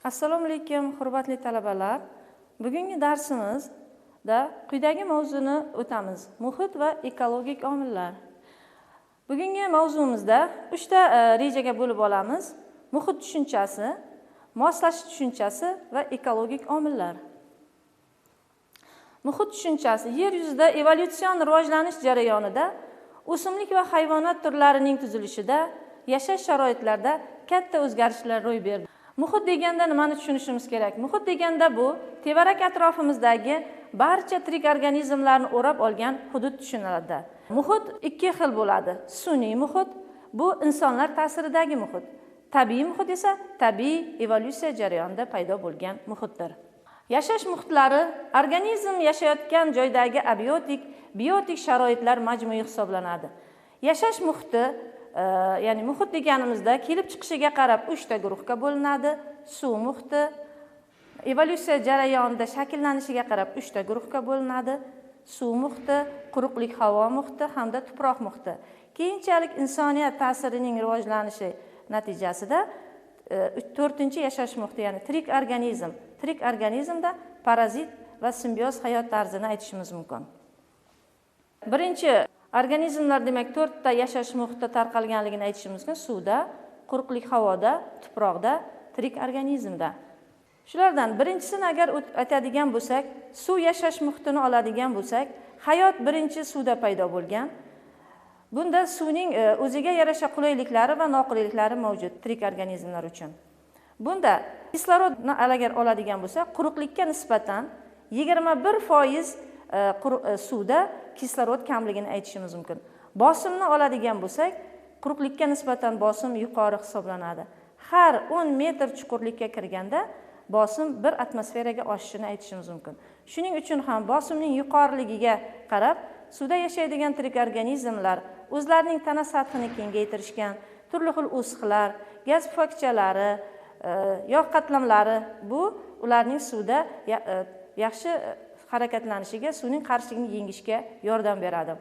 Assalomu alaykum, hurmatli talabalar. Bugungi darsimizda quyidagi mavzuni o'tamiz: muhit va ekologik omillar. Bugungi mavzumizda 3 ta rejaga bo'lib olamiz: muhit tushunchasi, moslashish tushunchasi va ekologik omillar. Muhit tushunchasi yer yuzida evolyutsion rivojlanish jarayonida o'simlik va hayvonot turlarining tuzilishida, yashash sharoitlarida katta o'zgarishlar ro'y berdi. Muhit deganda nimani tushunishimiz kerak? Muhit deganda bu tevarak atrofimizdagi barcha tirik organizmlarni o'rab olgan hudud tushuniladi. Muhit ikki xil bo'ladi. Sun'iy muhit bu insonlar ta'siridagi muhit. Tabiiy muhit esa tabiiy evolyutsiya jarayonida paydo bo'lgan muhitdir. Yashash muhitlari organizm yashayotgan joydagi biotik sharoitlar majmui hisoblanadi. Yashash muhiti ya'ni muhit deganimizda kelib chiqishiga qarab 3 ta guruhga bo'linadi. Suv muhiti evolyutsiya jarayonida shakllanishiga qarab 3 ta guruhga bo'linadi. Suv muhiti, quruqlik havo muhiti hamda tuproq muhiti. Keyinchalik insoniyat ta'sirining rivojlanishi natijasida 4-chi yashash muhiti, ya'ni tirik organizmda parazit va simbioz hayot tarzini aytishimiz mumkin. Birinchi organizmlar demak 4 ta yashash muhiti tarqalganligini aytishimiz mumkin: suvda, quruqlik havoda, tuproqda, tirik organizmda. Shulardan birinchisini agar aytadigan bo'lsak, suv yashash muhitini oladigan bo'lsak, hayot birinchi suvda paydo bo'lgan. Bunda suvning o'ziga yarasha qulayliklari va noqulayliklari mavjud tirik organizmlar uchun. Bunda kislorodni agar oladigan bo'lsak, quruqlikka nisbatan 21% suvda kislorod kamligini aytishimiz mumkin. Bosimni oladigan bo'lsak, quruqlikka nisbatan bosim yuqori hisoblanadi. Har 10 metr chuqurlikka kirganda bosim 1 atmosferaga oshishini aytishimiz mumkin. Shuning uchun ham bosimning yuqoriligiga qarab suvda yashaydigan tirik organizmlar o'zlarining tana sathini kengaytirishgan, turli xil o'siqlar, gaz pufakchalari, yog' qatlamlari bu ularning suvda yaxshi harakatlanishiga, suvning qarshiligini yengishga yordam beradi.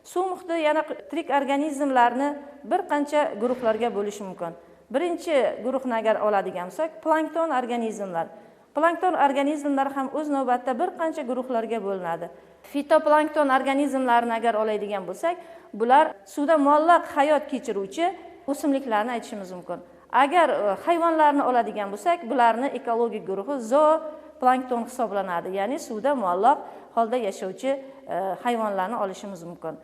Suv muhiti yana tirik organizmlarni bir qancha guruhlarga bo'lish mumkin. Birinchi guruhni agar oladigan bo'lsak, plankton organizmlar. Plankton organizmlar ham o'z navbatida bir qancha guruhlarga bo'linadi. Fitoplankton organizmlarini agar oladigan bo'lsak, bular suvda muallaq hayot kechiruvchi o'simliklarni aytishimiz mumkin. Agar hayvonlarni oladigan bo'lsak, bularni ekologik guruhi zooplankton hisoblanadi. Ya'ni suvda muallaq holda yashovchi hayvonlarni olishimiz mumkin.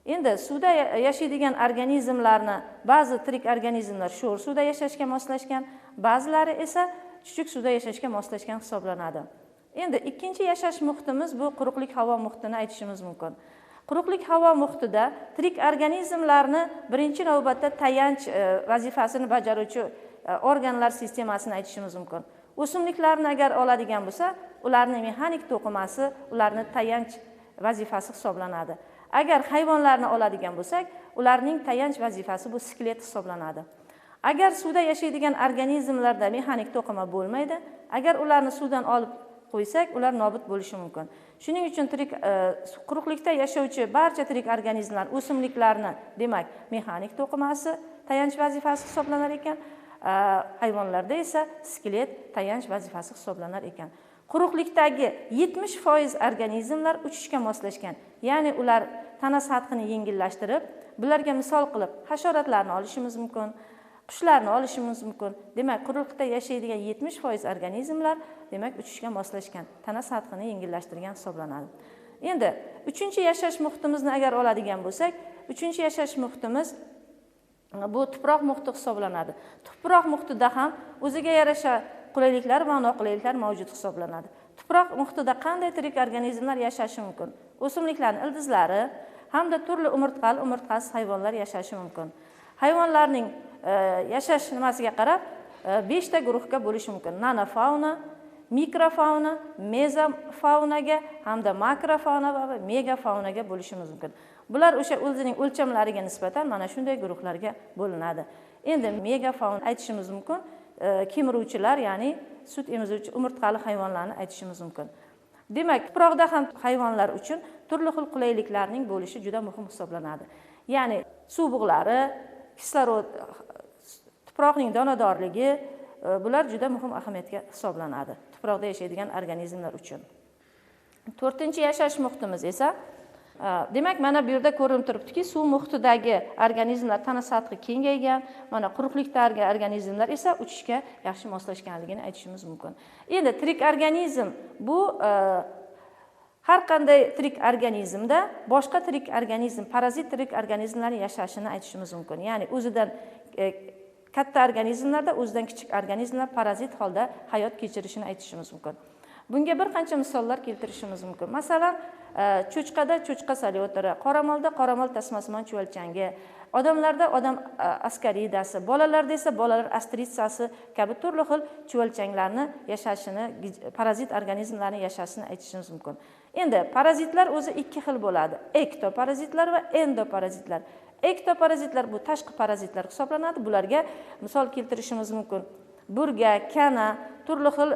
Endi suvda yashaydigan organizmlarni ba'zi tirik organizmlar sho'r suvda yashashga moslashgan, ba'zilari esa chuchuk suvda yashashga moslashgan hisoblanadi. Endi ikkinchi yashash muhitimiz bu quruqlik havo muhitini aytishimiz mumkin. Quruqlik havo muhitida tirik organizmlarni birinchi navbatda tayanch vazifasini bajaruvchi organlar sistemasini aytishimiz mumkin. O'simliklarni agar oladigan bo'lsa, ularning mexanik to'qimasi ularni tayanch vazifasi hisoblanadi. Agar hayvonlarni oladigan bo'lsak, ularning tayanch vazifasi bu skelet hisoblanadi. Agar suvda yashaydigan organizmlarda mexanik to'qima bo'lmaydi, agar ularni suvdan olib qo'ysak, ular nobud bo'lishi mumkin. Shuning uchun quruqlikda yashovchi barcha tirik organizmlar, o'simliklarni, demak, mexanik to'qimasi tayanch vazifasi hisoblanar ekan, hayvonlarda esa skelet tayanch vazifasi hisoblanar ekan. Quruqlikdagi 70% organizmlar uchishga moslashgan. Ya'ni ular tana sathini yengillashtirib, bularga misol qilib hasharotlarni olishimiz mumkin, qushlarni olishimiz mumkin. Demak, quruqlikda yashaydigan 70% organizmlar demak uchishga moslashgan, tana sathini yengillashtirgan hisoblanadi. Endi 3-chi yashash muhitimizni agar oladigan bo'lsak, 3-chi yashash muhitimiz bu tuproq muhiti hisoblanadi. Tuproq muhitida ham o'ziga yarasha qulayliklar va noqulayliklar mavjud hisoblanadi. Tuproq muhitida qanday tirik organizmlar yashashi mumkin? O'simliklarning ildizlari hamda turli umurtqasiz hayvonlar yashashi mumkin. Hayvonlarning yashash nimasiga qarab 5 ta guruhga bo'lish mumkin. Nanofauna, mikrofauna, mezofaunaga hamda makrofauna va megafaunaga bo'lishimiz mumkin. Bular o'sha o'zining o'lchamlariga nisbatan mana shunday guruhlarga bo'linadi. Endi megafauna aytishimiz mumkin. Kemiruvchilar, ya'ni sut emizuvchi umurtqali hayvonlarni aytishimiz mumkin. Demak, tuproqda ham hayvonlar uchun turli xil qulayliklarning bo'lishi juda muhim hisoblanadi. Ya'ni suv bug'lari, kislorod, tuproqning donadorligi, bular juda muhim ahamiyatga hisoblanadi tuproqda yashaydigan organizmlar uchun. 4-chi yashash muhitimiz esa demak mana bu yerda ko'rinib turibdiki, suv muhitidagi organizmlar tana sathi kengaygan, mana quruqlikdagi organizmlar esa uchishga yaxshi moslashganligini aytishimiz mumkin. Endi tirik organizm bu har qanday tirik organizmda boshqa tirik organizm, parazit tirik organizmlarning yashashini aytishimiz mumkin. Ya'ni o'zidan katta organizmlarda o'zidan kichik organizmlar parazit holda hayot kechirishini aytishimiz mumkin. Bunga bir qancha misollar keltirishimiz mumkin. Masalan, cho'chqada cho'chqa salyotiri, qoramolda qoramol tasmasimon chuvalchangi, odamlarda odam askaridasi, bolalarda esa bolalar astritsasi kabi turli xil chuvalchanglarni yashashini, parazit organizmlarning yashashini aytishimiz mumkin. Endi parazitlar o'zi ikki xil bo'ladi: ektoparazitlar va endoparazitlar. Ektoparazitlar bu tashqi parazitlar hisoblanadi. Bularga misol keltirishimiz mumkin. Burga, kana, turli xil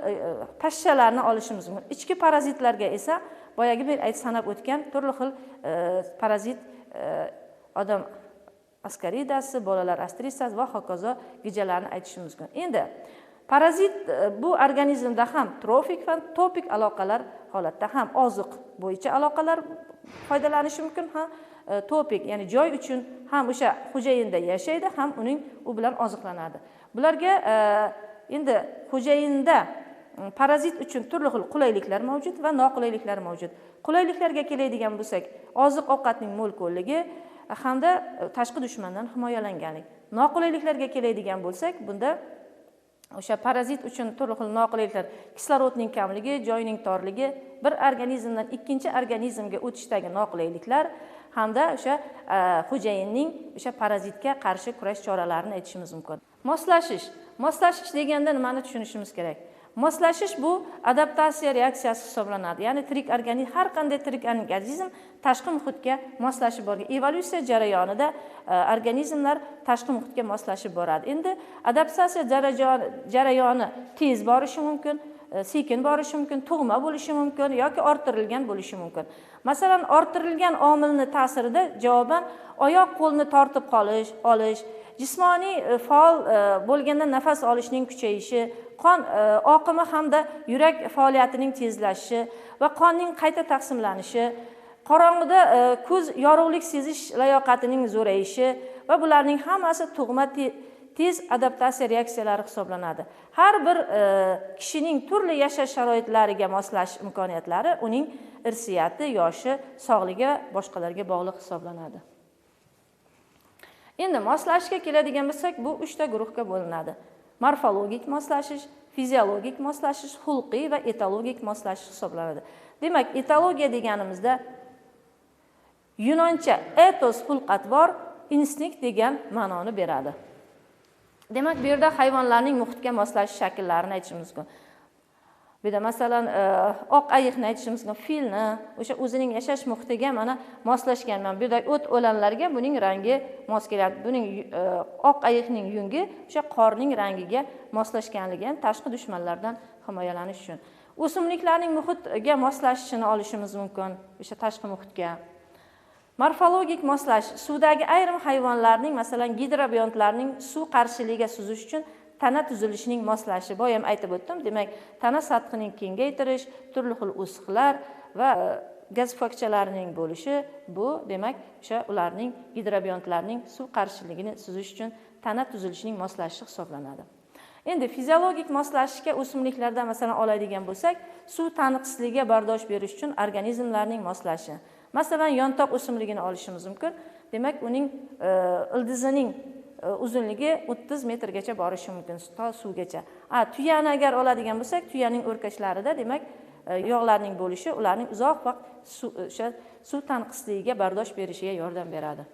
pashshalarni olishimiz mumkin. Ichki parazitlarga esa boyagi bir sanab o'tgan turli xil parazit odam askaridasi, bolalar astritsasi va hokazo gijalarni aytishimiz mumkin. Endi parazit bu organizmda ham trofik va topik aloqalar holatda ham oziq bo'yicha aloqalar foydalanishi mumkin, ham topik, ya'ni joy uchun ham o'sha xo'jayinda yashaydi, ham uning u bilan oziqlanadi. Bularga endi xo'jayinda parazit uchun turli xil qulayliklar mavjud va noqulayliklar mavjud. Qulayliklarga keladigan bo'lsak, oziq-ovqatning mo'l ko'lligi hamda tashqi dushmandan himoyalanganlik. Noqulayliklarga keladigan bo'lsak, bunda o'sha parazit uchun turli xil noqulayliklar, kislorodning kamligi, joyning torligi, bir organizmdan ikkinchi organizmga o'tishdagi noqulayliklar hamda o'sha xo'jayinning o'sha parazitga qarshi kurash choralarini aytishimiz mumkin. Moslashish deganda nimani tushunishimiz kerak? Moslashish bu adaptatsiya reaksiyasi hisoblanadi. Ya'ni tirik organizm, har qanday tirik organizm tashqi muhitga moslashib borgan. Evolyutsiya jarayonida organizmlar tashqi muhitga moslashib boradi. Endi adaptatsiya jarayoni tez borishi mumkin, sekin borishi mumkin, tug'ma bo'lishi mumkin yoki orttirilgan bo'lishi mumkin. Masalan, orttirilgan omilni ta'sirida javoban oyoq qo'lni tortib olish, jismoniy faol bo'lganda nafas olishning kuchayishi, qon oqimi hamda yurak faoliyatining tezlashishi va qonning qayta taqsimlanishi, qorong'ida ko'z yorug'lik sezish layoqatining zo'rayishi va bularning hammasi tug'ma tez adaptatsiya reaksiyalari hisoblanadi. Har bir kishining turli yashash sharoitlariga moslash imkoniyatlari uning irsiyati, yoshi, sog'ligi va boshqalarga bog'liq hisoblanadi. Endi moslashishga keladigan bo'lsak, bu 3 ta guruhga bo'linadi. Morfologik moslashish, fiziologik moslashish, xulqiy va etologik moslashish hisoblanadi. Demak, etologiya deganimizda yunoncha etos xulq-atvor, instinkt degan ma'noni beradi. Demak, bu yerda hayvonlarning muhitga moslashish shakllarini aytishimiz mumkin. Bu yerda masalan oq ayiqni aytishimiz mumkin, filni, o'sha o'zining yashash muhitiga mana moslashgan. Bu yerda o't o'lanlarga buning rangi mos keladi. Buning oq ayiqning yungi o'sha qorning rangiga moslashganligi, ham tashqi dushmanlardan himoyalanish uchun. O'simliklarning muhitga moslashishini olishimiz mumkin, o'sha tashqi muhitga. Morfologik moslash suvdagi ayrim hayvonlarning, masalan gidrobiontlarning suv qarshiligiga suzish uchun tana tuzilishining moslashi. Bu ham aytib o'tdim. Demak, tana sathining kengaytirish, turli xil o'siqlar va gaz pufakchalarining bo'lishi, bu demak o'sha ularning gidrobiontlarning suv qarshiligini suzish uchun tana tuzilishining moslashishi hisoblanadi. Endi fiziologik moslashishga o'simliklarda masalan oladigan bo'lsak, suv taniqsizligiga bardosh berish uchun organizmlarning moslashi. Masalan, yontoq o'simligini olishimiz mumkin. Demak, uning ildizining uzunligi 30 metrgacha borishi mumkin, to suvgacha. Tuyani agar oladigan bo'lsak, tuyaning o'rkachlarida demak yog'larning bo'lishi ularning uzoq vaqt suv tanqisligiga bardosh berishiga yordam beradi.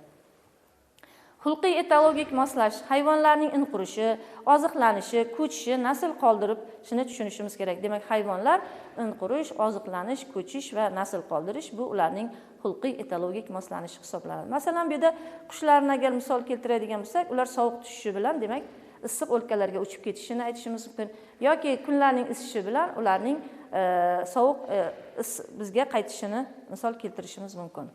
Xulqiy etologik moslash hayvonlarning inqurishi, oziqlanishi, ko'chishi, nasl qoldirishini tushunishimiz kerak. Demak, hayvonlar inqurish, oziqlanish, ko'chish va nasl qoldirish bu ularning xulqiy etologik moslanishi hisoblanadi. Masalan, bu yerda qushlarni agar misol keltiradigan bo'lsak, ular sovuq tushishi bilan demak issiq o'lkalarga uchib ketishini aytishimiz mumkin yoki kunlarning isishi bilan ularning sovuq bizga qaytishini misol keltirishimiz mumkin.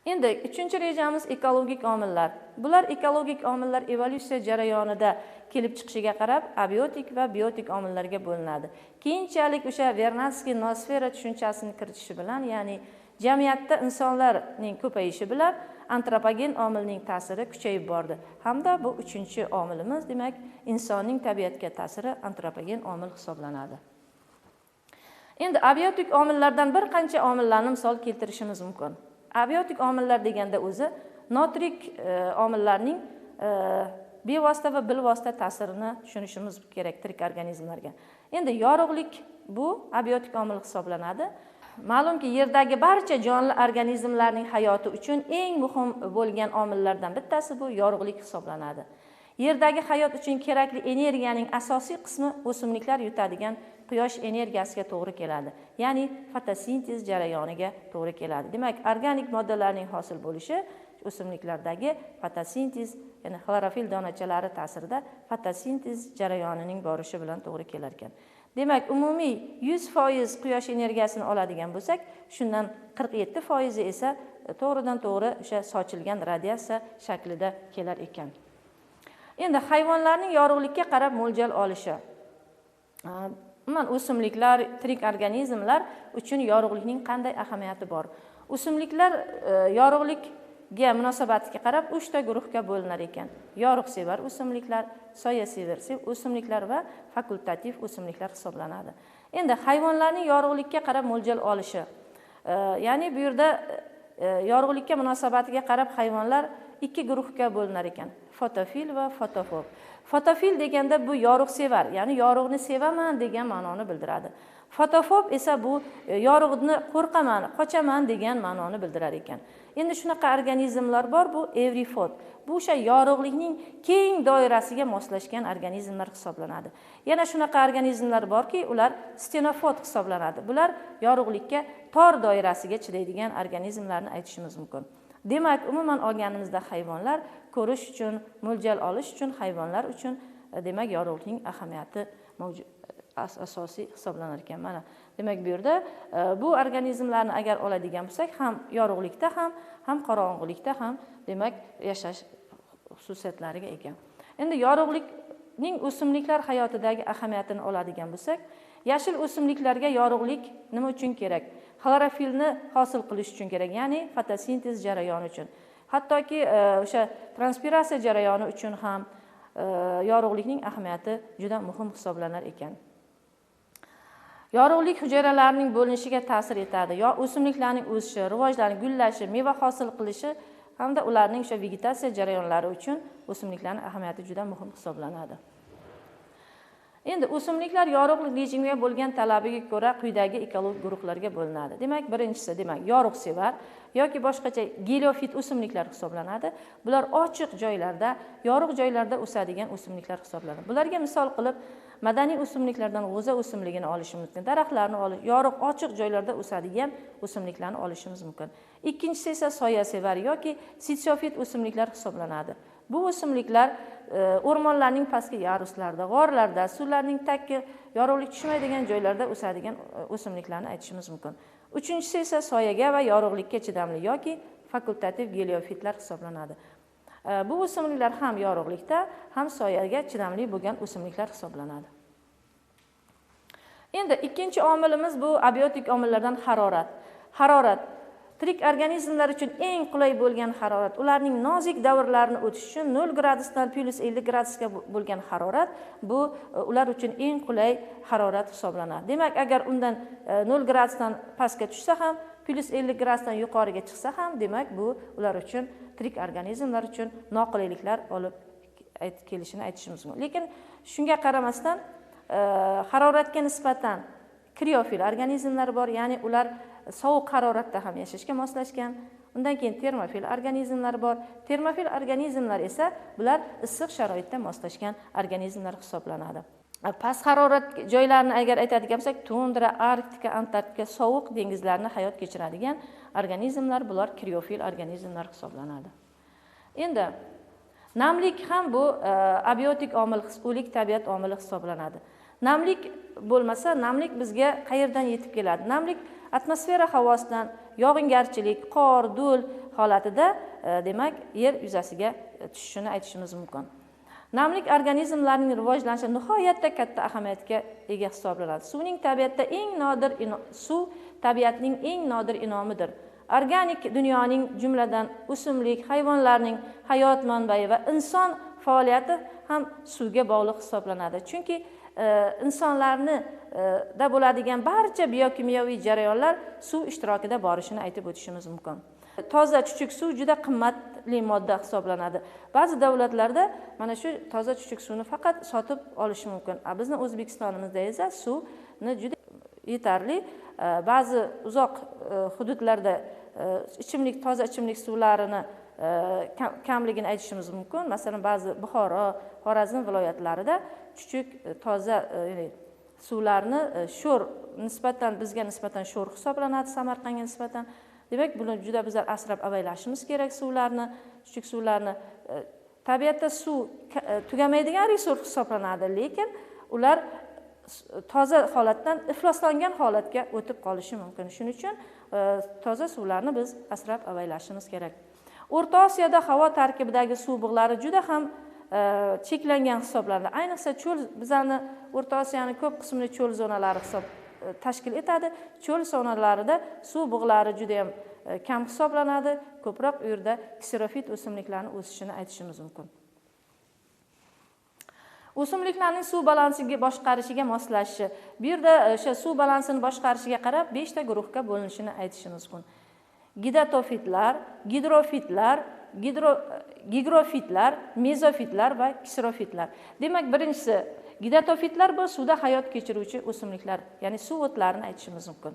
Endi uchinchi rejamiz ekologik omillar. Bular ekologik omillar evolyutsiya jarayonida kelib chiqishiga qarab abiotik va biotik omillarga bo'linadi. Keyinchalik o'sha Vernadsky noosfera tushunchasini kiritishi bilan, ya'ni jamiyatda insonlarning ko'payishi bilan antropogen omilning ta'siri kuchayib bordi. Hamda bu uchinchi omilimiz, demak, insonning tabiatga ta'siri antropogen omil hisoblanadi. Endi abiotik omillardan bir qancha omillarni misol keltirishimiz mumkin. Abiotik omillar deganda o'zi notrik omillarning bevosita va bilvosita ta'sirini tushunishimiz kerak tirik organizmlarga. Endi yorug'lik bu abiotik omil hisoblanadi. Ma'lumki, yerdagi barcha jonli organizmlarning hayoti uchun eng muhim bo'lgan omillardan bittasi bu yorug'lik hisoblanadi. Yerdagi hayot uchun kerakli energiyaning asosiy qismi o'simliklar yutadigan quyosh energiyasiga to'g'ri keladi. Ya'ni fotosintez jarayoniga to'g'ri keladi. Demak, organik moddalarning hosil bo'lishi o'simliklardagi fotosintez, ya'ni xlorofil donachalari ta'sirida fotosintez jarayonining borishi bilan to'g'ri kelar ekan. Demak, umumiy 100% quyosh energiyasini oladigan bo'lsak, shundan 47% esa to'g'ridan to'g'ri o'sha sochilgan radiatsiya shaklida kelar ekan. Endi hayvonlarning yorug'likka qarab mo'ljal olishi. Umuman o'simliklar, tirik organizmlar uchun yorug'likning qanday ahamiyati bor? O'simliklar yorug'likga munosabatiga qarab 3 ta guruhga bo'linar ekan. Yorug'sevar o'simliklar, soyasevar o'simliklar va fakultativ o'simliklar hisoblanadi. Endi hayvonlarning yorug'likka qarab mo'ljal olishi. Ya'ni bu yerda yorug'likka munosabatiga qarab hayvonlar 2 guruhga bo'linar ekan. Fotofil va fotofob. Fotofil deganda bu yorug'sevar, ya'ni yorug'ni sevaman degan ma'noni bildiradi. Fotofob esa bu yorug'ni qo'rqaman, qochaman degan ma'noni bildirar ekan. Endi shunaqa organizmlar bor, bu evrifot. Bu o'sha yorug'likning keng doirasiga moslashgan organizmlar hisoblanadi. Yana shunaqa organizmlar borki, ular stenofot hisoblanadi. Bular yorug'likka tor doirasiga chidaydigan organizmlarni aytishimiz mumkin. Demak, umuman olganimizda hayvonlar ko'rish uchun, mo'ljal olish uchun hayvonlar uchun demak yorug'likning ahamiyati asosiy hisoblanar ekan. Mana, demak bu yerda bu organizmlarni agar oladigan bo'lsak, ham yorug'likda ham qorong'ulikda ham demak yashash xususiyatlariga ega. Endi yorug'likning o'simliklar hayotidagi ahamiyatini oladigan bo'lsak, yashil o'simliklarga yorug'lik nima uchun kerak? Xlorofilni hosil qilish uchun kerak, ya'ni fotosintez jarayoni uchun. Hattoki o'sha transpiratsiya jarayoni uchun ham yorug'likning ahamiyati juda muhim hisoblanar ekan. Yorug'lik hujayralarining bo'linishiga ta'sir etadi. O'simliklarning o'sishi, rivojlanishi, gullashi, meva hosil qilishi hamda ularning o'sha vegetatsiya jarayonlari uchun o'simliklarning ahamiyati juda muhim hisoblanadi. Endi o'simliklar yorug'lik rejimiga bo'lgan talabiga ko'ra quyidagi ekologik guruhlarga bo'linadi. Demak, birinchisi yorug'sevar yoki boshqacha geliofit o'simliklar hisoblanadi. Bular ochiq joylarda, yorug' joylarda o'sadigan o'simliklar hisoblanadi. Bularga misol qilib madaniy o'simliklardan g'o'za o'simligini olishimiz mumkin. Daraxtlarni olish, yorug' ochiq joylarda o'sadigan o'simliklarni olishimiz mumkin. Ikkinchisi esa soyasevar yoki sitsiofit o'simliklar hisoblanadi. Bu o'simliklar o'rmonlarning pastki yaruslarida, g'orlarda, suvlarning tagga yorug'lik tushmaydigan joylarda o'sadigan o'simliklarni aytishimiz mumkin. Uchinchisi esa soyaga va yorug'likka chidamli yoki fakultativ geliofitlar hisoblanadi. Bu o'simliklar ham yorug'likda, ham soyaga chidamli bo'lgan o'simliklar hisoblanadi. Endi ikkinchi omilimiz bu abiotik omillardan harorat. Harorat tirik organizmlar uchun eng qulay bo'lgan harorat. Ularning nozik davrlarini o'tish uchun 0 gradusdan +50 gradusga bo'lgan harorat bu ular uchun eng qulay harorat hisoblanadi. Demak, agar undan 0 gradusdan pastga tushsa ham, +50 gradusdan yuqoriga chiqsa ham, demak bu ular uchun tirik organizmlar uchun noqulayliklar olib kelishini aytishimiz mumkin. Lekin shunga qaramasdan haroratga nisbatan kriofil organizmlar bor, ya'ni ular sovuq haroratda ham yashashga moslashgan. Undan keyin termofil organizmlar bor. Termofil organizmlar esa bular issiq sharoitda moslashgan organizmlar hisoblanadi. Past harorat joylarini agar aytadigan bo'lsak, tundra, Arktika, Antarktika, sovuq dengizlarni hayot kechiradigan organizmlar bular kriofil organizmlar hisoblanadi. Endi namlik ham bu abiotik omil, o'lik tabiat omili hisoblanadi. Namlik bo'lmasa, namlik bizga qayerdan yetib keladi? Namlik atmosfera havosidan, yog'ingarchilik, qor, do'l, holatida demak yer yuzasiga tushishini aytishimiz mumkin. Namlik organizmlarning rivojlanishi nihoyatda katta ahamiyatga ega hisoblanadi. Suvning tabiatda eng nodir suv tabiatning eng nodir inomidir. Organik dunyoning jumladan o'simlik, hayvonlarning hayot manbai va inson faoliyati ham suvga bog'liq hisoblanadi. Chunki insonlarni da bo'ladigan barcha biokimyoviy jarayonlar suv ishtirokida borishini aytib o'tishimiz mumkin. Toza chuchuk suv juda qimmatli modda hisoblanadi. Ba'zi davlatlarda mana shu toza chuchuk suvni faqat sotib olish mumkin. Bizning O'zbekistonimizda esa suvni juda yetarli. Ba'zi uzoq hududlarda toza ichimlik suvlarini kamligini aytishimiz mumkin. Masalan, ba'zi Buxoro, Xorazm viloyatlarida chuchuk toza suvlarni sho'r nisbatan bizga nisbatan sho'r hisoblanadi, Samarqandga nisbatan. Demak, buni juda bizlar asrab avaylashimiz kerak suvlarni, chuchuk suvlarni. Tabiatda suv tugamaydigan resurs hisoblanadi, lekin ular toza holatdan ifloslangan holatga o'tib qolishi mumkin. Shuning uchun toza suvlarni biz asrab avaylashimiz kerak. O'rta Osiyoda havo tarkibidagi suv bug'lari juda ham cheklangan hisoblanadi. Ayniqsa cho'l, bizning O'rta Osiyoning ko'p qismini cho'l zonalari tashkil etadi. Cho'l zonalarida suv bug'lari juda ham kam hisoblanadi. Ko'proq u yerda kserofit o'simliklarning o'sishini aytishimiz mumkin. O'simliklarning suv balansiga boshqarishiga moslashishi. Bu yerda o'sha suv balansini boshqarishiga qarab 5 ta guruhga bo'linishini aytishimiz mumkin. Gidatofitlar, gidrofitlar, gigrofitlar, mezofitlar va kserofitlar. Demak, birinchisi gidatofitlar bu suvda hayot kechiruvchi o'simliklar, ya'ni suv o'tlarini aytishimiz mumkin.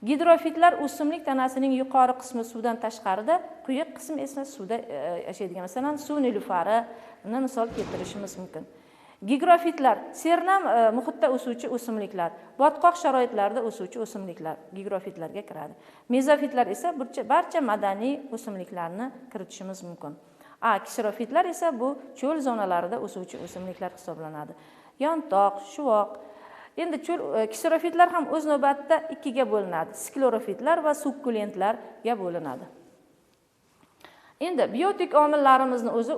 Gidrofitlar o'simlik tanasining yuqori qismi suvdan tashqarida, quyi qismi esa suvda yashaydigan. Masalan, suv nilufarini misol keltirishimiz mumkin. Gigrofitlar sernam muhitda o'suvchi o'simliklar, botqoq sharoitlarda o'suvchi o'simliklar gigrofitlarga kiradi. Mezofitlar esa barcha madaniy o'simliklarni kiritishimiz mumkin. Kserofitlar esa bu cho'l zonalarida o'suvchi o'simliklar hisoblanadi. Yontoq, shuvoq. Endi kserofitlar ham o'z navbatida ikkiga bo'linadi. Sklerofitlar va sukkulentlarga bo'linadi. Endi biotik omillarimizni o'zi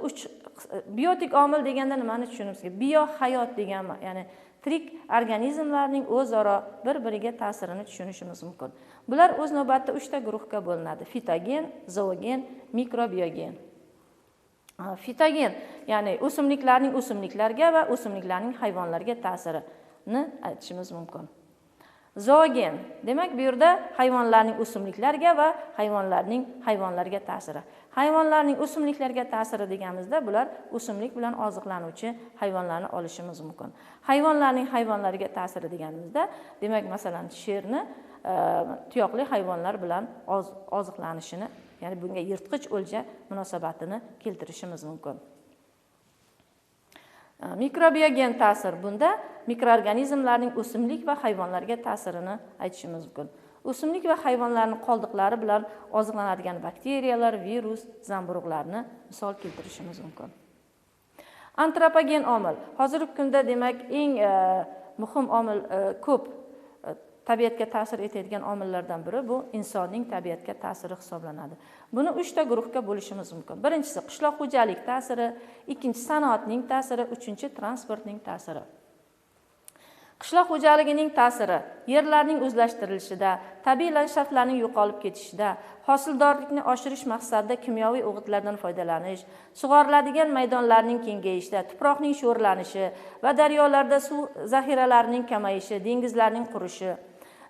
biotik omil deganda nimani tushunamiz? Bio hayot degan, ya'ni tirik organizmlarning o'zaro bir-biriga ta'sirini tushunishimiz mumkin. Bular o'z navbatida 3 ta guruhga bo'linadi: fitogen, zoogen, mikrobiogen. Fitogen, ya'ni o'simliklarning o'simliklarga va o'simliklarning hayvonlarga ta'sirini aytishimiz mumkin. Zoogen, demak bu yerda hayvonlarning o'simliklarga va hayvonlarning hayvonlarga ta'siri. Hayvonlarning o'simliklarga ta'siri deganimizda bular o'simlik bilan oziqlanuvchi hayvonlarni olishimiz mumkin. Hayvonlarning hayvonlarga ta'siri deganimizda, demak masalan sherni tuyoqli hayvonlar bilan oziqlanishini, ya'ni bunga yirtqich o'lja munosabatini keltirishimiz mumkin. Mikrobiogen ta'sir, bunda mikroorganizmlarning o'simlik va hayvonlarga ta'sirini aytishimiz mumkin. O'simlik va hayvonlarning qoldiqlari bilan oziqlanadigan bakteriyalar, virus, zamburug'larni misol keltirishimiz mumkin. Antropogen omil. Hozirgi kunda demak eng muhim omil, ko'p tabiatga ta'sir etadigan omillardan biri bu insonning tabiatga ta'siri hisoblanadi. Buni 3 ta guruhga bo'lishimiz mumkin. Birinchisi qishloq xo'jalik ta'siri, ikkinchisi sanoatning ta'siri, uchinchi transportning ta'siri. Qishloq xo'jaligining ta'siri yerlarning o'zlashtirilishida, tabiiy landshaftlarning yo'qolib ketishida, hosildorlikni oshirish maqsadida kimyoviy o'g'itlardan foydalanish, sug'oriladigan maydonlarning kengayishida, tuproqning sho'rlanishi va daryolarda suv zaxiralarining kamayishi, dengizlarning qurishi,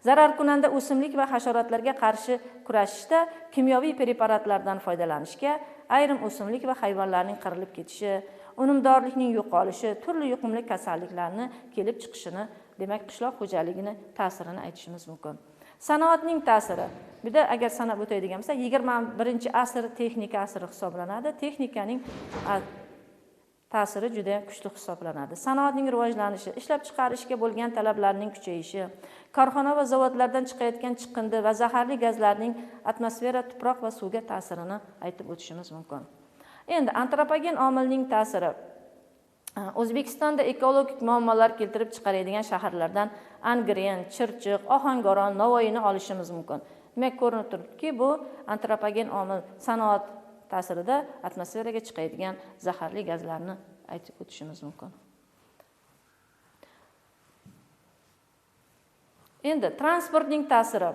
zararkunanda o'simlik va hasharotlarga qarshi kurashishda kimyoviy preparatlardan foydalanishga, ayrim o'simlik va hayvonlarning qirilib ketishi, unumdorlikning yo'qolishi, turli yuqumli kasalliklarni kelib chiqishini, demak qishloq xo'jaligini ta'sirini aytishimiz mumkin. Sanoatning ta'siri. Bu yerda agar sanab o'taydigan bo'lsak, 21-asr texnika asri hisoblanadi. Texnikaning ta'siri juda kuchli hisoblanadi. Sanoatning rivojlanishi, ishlab chiqarishga bo'lgan talablarning kuchayishi, korxona va zavodlardan chiqayotgan chiqindi va zaharli gazlarning atmosfera, tuproq va suvga ta'sirini aytib o'tishimiz mumkin. Endi antropogen omilning ta'siri. O'zbekistonda ekologik muammolar keltirib chiqaradigan shaharlardan Angren, Chirchiq, Ohangaron, Navoiyni olishimiz mumkin. Demak, ko'rinib turibdiki, bu antropogen omil sanoat ta'sirida atmosferaga chiqadigan zaharli gazlarni aytib o'tishimiz mumkin. Endi transportning ta'siri.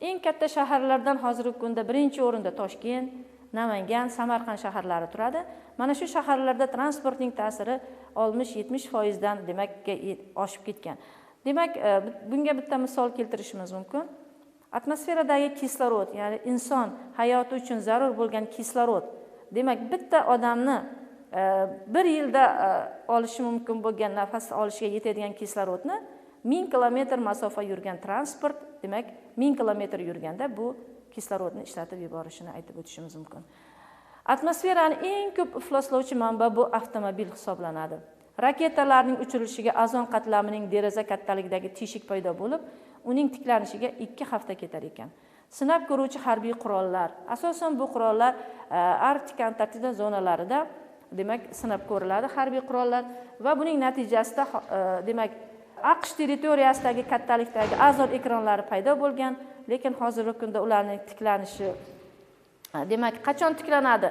Eng katta shaharlardan hozirgi kunda birinchi o'rinda Toshkent, Namangan, Samarqand shaharlari turadi. Mana shu shaharlarda transportning ta'siri 60-70% dan demak oshib ketgan. Demak, bunga bitta misol keltirishimiz mumkin. Atmosferadagi kislorod, ya'ni inson hayoti uchun zarur bo'lgan kislorod. Demak, bitta odamni bir yilda olishi mumkin bo'lgan nafas olishga yetadigan kislorodni 1000 kilometr masofa yurgan transport, demak 1000 kilometr yurganda bu kislorodni ishlatib yuborishini aytib o'tishimiz mumkin. Atmosferani eng ko'p ifloslovchi manba bu avtomobil hisoblanadi. Raketalarning uchirilishiga ozon qatlamining deraza kattaligidagi teshik paydo bo'lib, uning tiklanishiga 2 hafta ketar ekan. Sinab ko'ruvchi harbiy qurollar, asosan bu qurollar Arktika, Antarktida zonalarida demak sinab ko'riladi harbiy qurollar va buning natijasida demak AQSh territoriyasidagi kattalikdagi azot ekranlari paydo bo'lgan, lekin hozirgi kunda ularning tiklanishi demak qachon tiklanadi?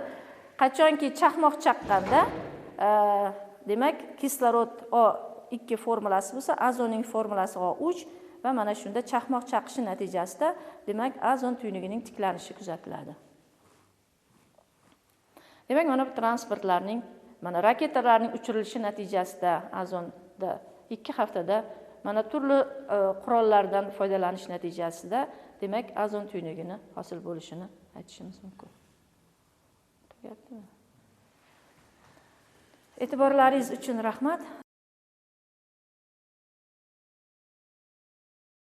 Qachonki chaqmoq chaqqanda demak kislorod O2 formulasi bo'lsa, azonning formulasi O3 va mana shunda chaqmoq chaqishi natijasida demak azon tuynugining tiklanishi kuzatiladi. Demak, mana bu transportlarning, mana raketalarning uchirilishi natijasida azonda 2 haftada mana turli qurollardan foydalanish natijasida demak azon tuynugini hosil bo'lishini aytishimiz mumkin. E'tiborlaringiz uchun rahmat.